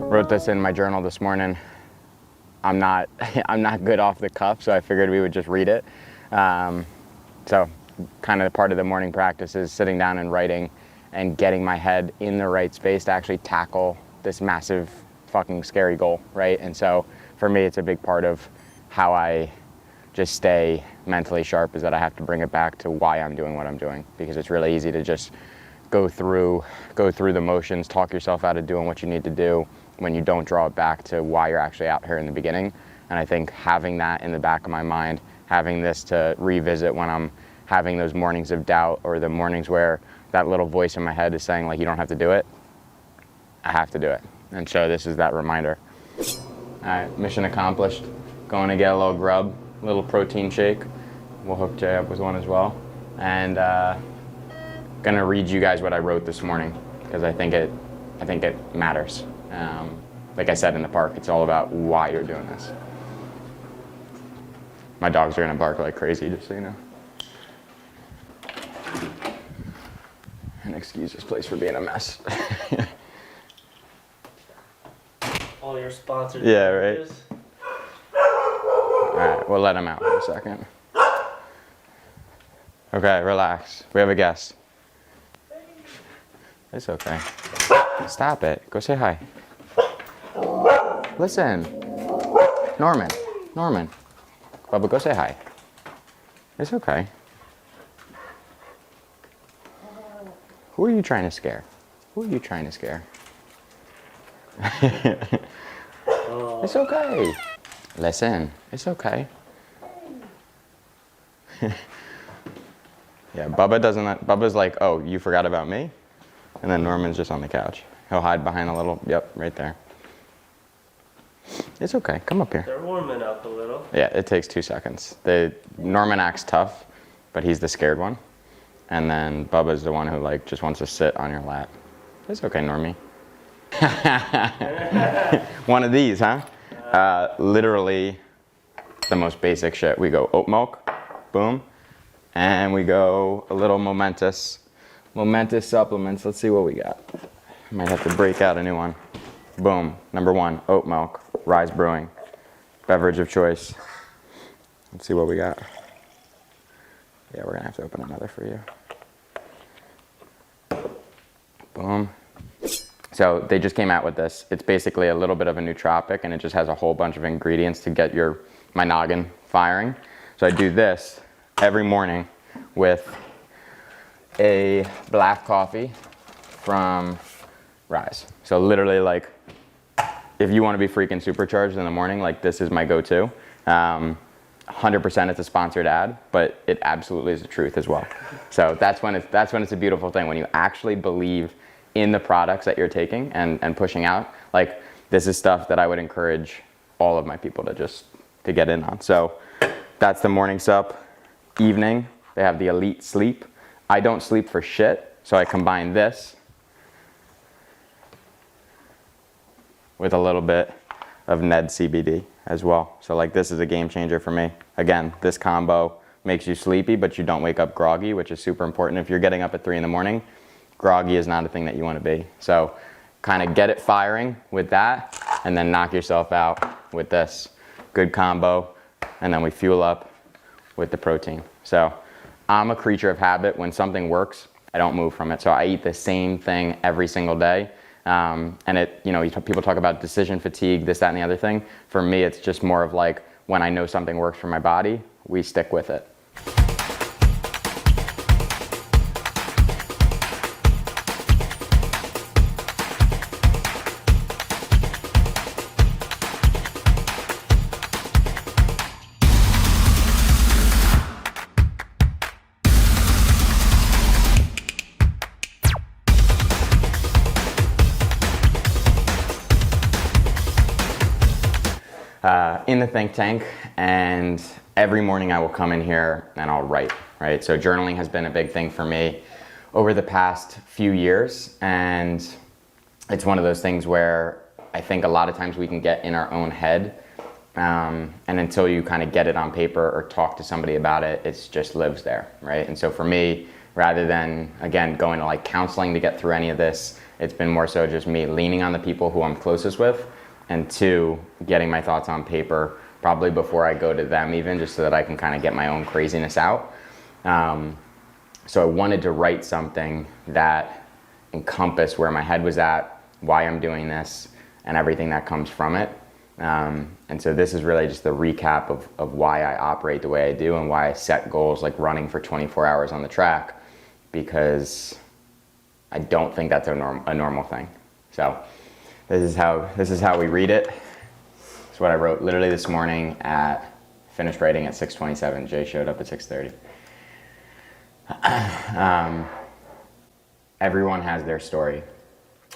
Wrote this in my journal this morning. I'm not good off the cuff, so I figured we would just read it. So kind of part of the morning practice is sitting down and writing and getting my head in the right space to actually tackle this massive fucking scary goal, right? And so for me, it's a big part of how I just stay mentally sharp, is that I have to bring it back to why I'm doing what I'm doing, because it's really easy to just go through the motions, talk yourself out of doing what you need to do when you don't draw it back to why you're actually out here in the beginning. And I think having that in the back of my mind, having this to revisit when I'm having those mornings of doubt, or the mornings where that little voice in my head is saying like, you don't have to do it, I have to do it. And so this is that reminder. All right, mission accomplished. Going to get a little grub, a little protein shake. We'll hook Jay up with one as well. And gonna read you guys what I wrote this morning, because I think it matters. Like I said in the park, it's all about why you're doing this. My dogs are gonna bark like crazy, just so you know. And excuse this place for being a mess. All your sponsors. Yeah, right. All right, we'll let him out for a second. Okay, relax. We have a guest. It's okay. Stop it. Go say hi. Listen. Norman. Bubba, go say hi. It's okay. Who are you trying to scare? It's okay. Listen, it's okay. Yeah, Bubba's like, oh, you forgot about me? And then Norman's just on the couch. He'll hide behind a little, yep, right there. It's okay, come up here. They're warming up a little. Yeah, it takes 2 seconds. Norman acts tough, but he's the scared one. And then Bubba's the one who like just wants to sit on your lap. It's okay, Normie. One of these, huh? Literally the most basic shit. We go oat milk, boom. And we go a little momentous supplements. Let's see what we got. Might have to break out a new one. Boom, number 1, oat milk, Rise Brewing, beverage of choice. Let's see what we got. Yeah, we're gonna have to open another for you. Boom. So they just came out with this. It's basically a little bit of a nootropic, and it just has a whole bunch of ingredients to get my noggin firing. So I do this every morning with a black coffee from Rise. So literally, like, if you want to be freaking supercharged in the morning, like, this is my go-to. 100% it's a sponsored ad, but it absolutely is the truth as well. So that's when it's a beautiful thing, when you actually believe in the products that you're taking and pushing out. Like, this is stuff that I would encourage all of my people to get in on. So that's the morning sup. Evening, they have the Elite Sleep. I don't sleep for shit, so I combine this with a little bit of Ned CBD as well. So like, this is a game changer for me. Again, this combo makes you sleepy, but you don't wake up groggy, which is super important. If you're getting up at 3 in the morning, groggy is not a thing that you want to be. So kind of get it firing with that, and then knock yourself out with this. Good combo, and then we fuel up with the protein. So I'm a creature of habit. When something works, I don't move from it. So I eat the same thing every single day. And people talk about decision fatigue, this, that, and the other thing. For me, it's just more of like, when I know something works for my body, we stick with it. In the think tank, and every morning I will come in here and I'll write, right? So journaling has been a big thing for me over the past few years, and it's one of those things where I think a lot of times we can get in our own head, and until you kind of get it on paper or talk to somebody about it, it just lives there, right? And so for me, rather than, again, going to like counseling to get through any of this, it's been more so just me leaning on the people who I'm closest with, and two, getting my thoughts on paper, probably before I go to them even, just so that I can kind of get my own craziness out. So I wanted to write something that encompassed where my head was at, why I'm doing this, and everything that comes from it. And so this is really just the recap of why I operate the way I do and why I set goals like running for 24 hours on the track, because I don't think that's a normal thing. So this is how we read it. It's what I wrote literally this morning finished writing at 6:27. Jay showed up at 6:30. Everyone has their story.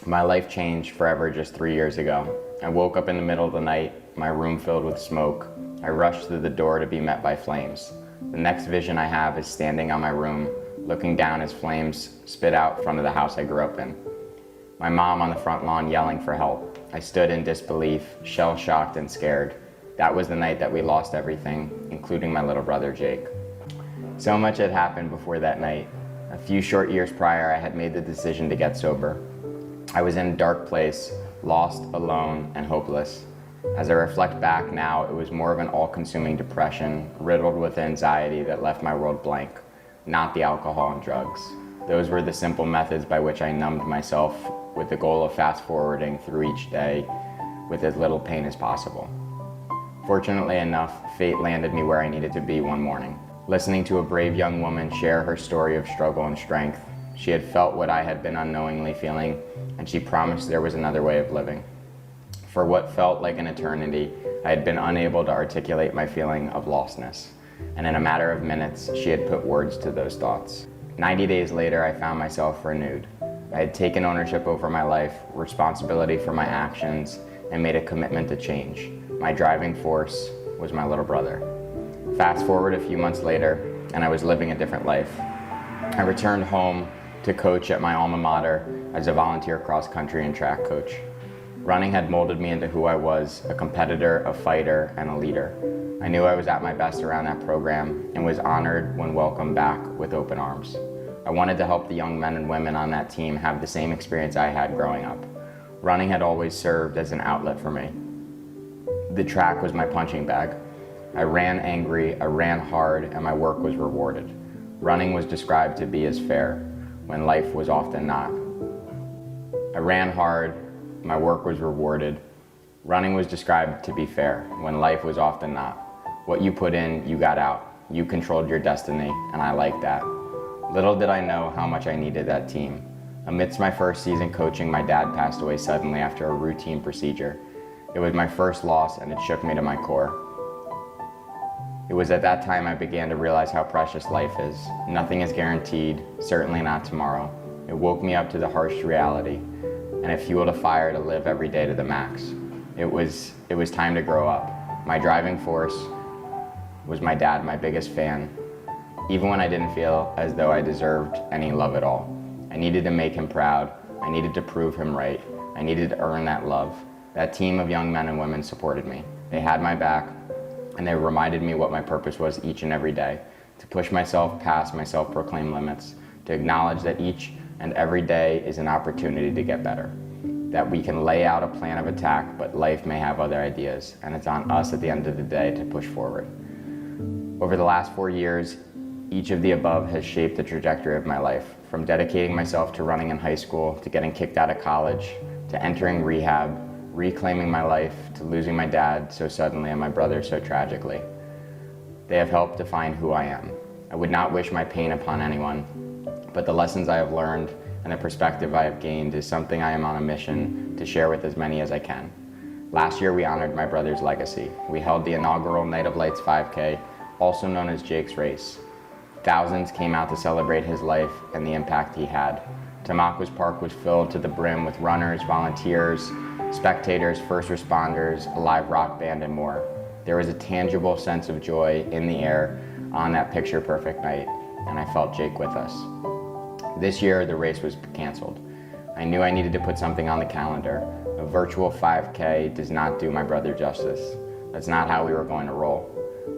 My life changed forever just 3 years ago. I woke up in the middle of the night, my room filled with smoke. I rushed through the door to be met by flames. The next vision I have is standing on my room, looking down as flames spit out front of the house I grew up in. My mom on the front lawn yelling for help. I stood in disbelief, shell-shocked and scared. That was the night that we lost everything, including my little brother Jake. So much had happened before that night. A few short years prior, I had made the decision to get sober. I was in a dark place, lost, alone, and hopeless. As I reflect back now, it was more of an all-consuming depression, riddled with anxiety that left my world blank, not the alcohol and drugs. Those were the simple methods by which I numbed myself, with the goal of fast-forwarding through each day with as little pain as possible. Fortunately enough, fate landed me where I needed to be one morning. Listening to a brave young woman share her story of struggle and strength, she had felt what I had been unknowingly feeling, and she promised there was another way of living. For what felt like an eternity, I had been unable to articulate my feeling of lostness, and in a matter of minutes, she had put words to those thoughts. 90 days later, I found myself renewed. I had taken ownership over my life, responsibility for my actions, and made a commitment to change. My driving force was my little brother. Fast forward a few months later, and I was living a different life. I returned home to coach at my alma mater as a volunteer cross-country and track coach. Running had molded me into who I was, a competitor, a fighter, and a leader. I knew I was at my best around that program and was honored when welcomed back with open arms. I wanted to help the young men and women on that team have the same experience I had growing up. Running had always served as an outlet for me. The track was my punching bag. I ran angry, I ran hard, and my work was rewarded. Running was described to be as fair, when life was often not. I ran hard, my work was rewarded. Running was described to be fair, when life was often not. What you put in, you got out. You controlled your destiny, and I liked that. Little did I know how much I needed that team. Amidst my first season coaching, my dad passed away suddenly after a routine procedure. It was my first loss, and it shook me to my core. It was at that time I began to realize how precious life is. Nothing is guaranteed, certainly not tomorrow. It woke me up to the harsh reality, and it fueled a fire to live every day to the max. It was time to grow up. My driving force was my dad, my biggest fan. Even when I didn't feel as though I deserved any love at all. I needed to make him proud. I needed to prove him right. I needed to earn that love. That team of young men and women supported me. They had my back, and they reminded me what my purpose was each and every day, to push myself past my self-proclaimed limits, to acknowledge that each and every day is an opportunity to get better, that we can lay out a plan of attack, but life may have other ideas, and it's on us at the end of the day to push forward. Over the last 4 years, each of the above has shaped the trajectory of my life, from dedicating myself to running in high school, to getting kicked out of college, to entering rehab, reclaiming my life, to losing my dad so suddenly and my brother so tragically. They have helped define who I am. I would not wish my pain upon anyone, but the lessons I have learned and the perspective I have gained is something I am on a mission to share with as many as I can. Last year we honored my brother's legacy. We held the inaugural Night of Lights 5K, also known as Jake's Race. Thousands came out to celebrate his life and the impact he had. Tamacos Park was filled to the brim with runners, volunteers, spectators, first responders, a live rock band, and more. There was a tangible sense of joy in the air on that picture-perfect night, and I felt Jake with us. This year, the race was canceled. I knew I needed to put something on the calendar, A virtual 5K does not do my brother justice. That's not how we were going to roll.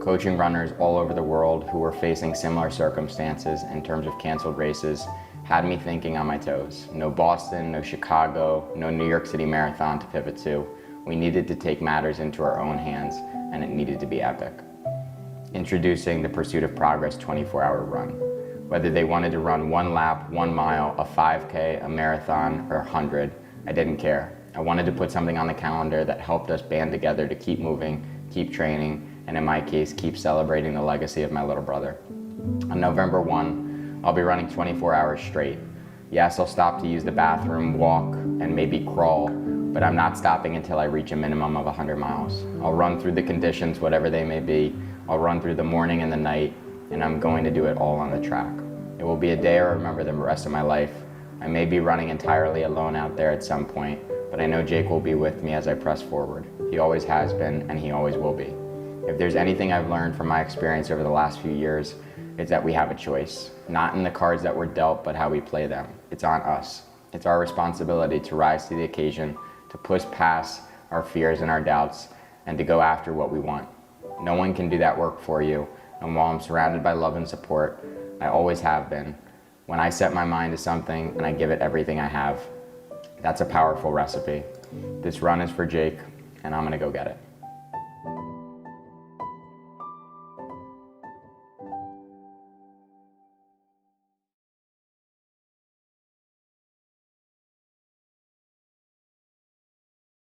Coaching runners all over the world who were facing similar circumstances in terms of canceled races had me thinking on my toes. No Boston, no Chicago, no New York City Marathon to pivot to. We needed to take matters into our own hands, and it needed to be epic. Introducing the Pursuit of Progress 24-hour run. Whether they wanted to run 1 lap, 1 mile, a 5K, a marathon, or 100, I didn't care. I wanted to put something on the calendar that helped us band together to keep moving, keep training, and in my case, keep celebrating the legacy of my little brother. On November 1, I'll be running 24 hours straight. Yes, I'll stop to use the bathroom, walk, and maybe crawl, but I'm not stopping until I reach a minimum of 100 miles. I'll run through the conditions, whatever they may be. I'll run through the morning and the night, and I'm going to do it all on the track. It will be a day I'll remember the rest of my life. I may be running entirely alone out there at some point, but I know Jake will be with me as I press forward. He always has been, and he always will be. If there's anything I've learned from my experience over the last few years, it's that we have a choice. Not in the cards that we're dealt, but how we play them. It's on us. It's our responsibility to rise to the occasion, to push past our fears and our doubts, and to go after what we want. No one can do that work for you, and while I'm surrounded by love and support, I always have been. When I set my mind to something and I give it everything I have, that's a powerful recipe. This run is for Jake, and I'm gonna go get it.